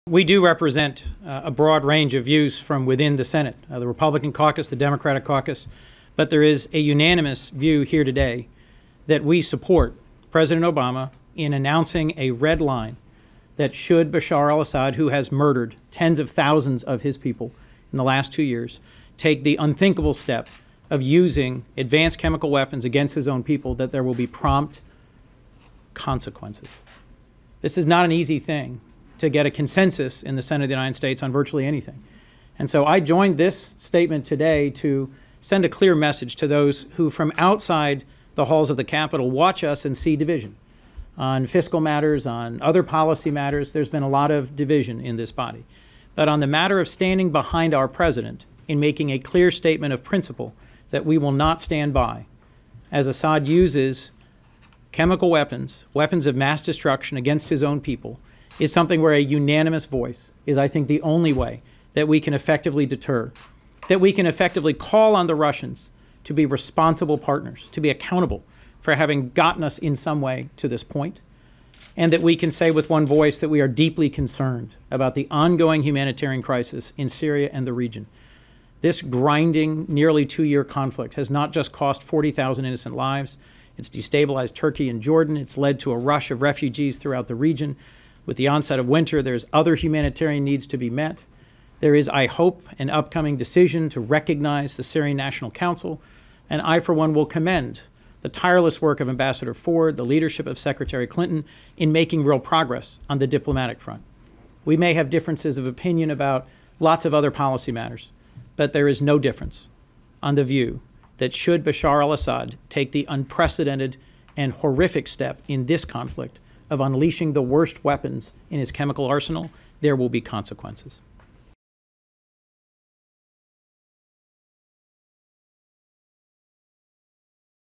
We do represent a broad range of views from within the Senate, the Republican caucus, the Democratic caucus, but there is a unanimous view here today that we support President Obama in announcing a red line that should Bashar al-Assad, who has murdered tens of thousands of his people in the last 2 years, take the unthinkable step of using advanced chemical weapons against his own people, that there will be prompt consequences. This is not an easy thing to get a consensus in the Senate of the United States on virtually anything. And so I joined this statement today to send a clear message to those who from outside the halls of the Capitol watch us and see division. On fiscal matters, on other policy matters, there's been a lot of division in this body. But on the matter of standing behind our president in making a clear statement of principle that we will not stand by as Assad uses chemical weapons, weapons of mass destruction against his own people, is something where a unanimous voice is, I think, the only way that we can effectively deter, that we can effectively call on the Russians to be responsible partners, to be accountable for having gotten us in some way to this point, and that we can say with one voice that we are deeply concerned about the ongoing humanitarian crisis in Syria and the region. This grinding, nearly 2-year conflict has not just cost 40,000 innocent lives, it's destabilized Turkey and Jordan, it's led to a rush of refugees throughout the region. With the onset of winter, there's other humanitarian needs to be met. There is, I hope, an upcoming decision to recognize the Syrian National Council, and I, for one, will commend the tireless work of Ambassador Ford, the leadership of Secretary Clinton, in making real progress on the diplomatic front. We may have differences of opinion about lots of other policy matters, but there is no difference on the view that should Bashar al-Assad take the unprecedented and horrific step in this conflict of unleashing the worst weapons in his chemical arsenal, there will be consequences.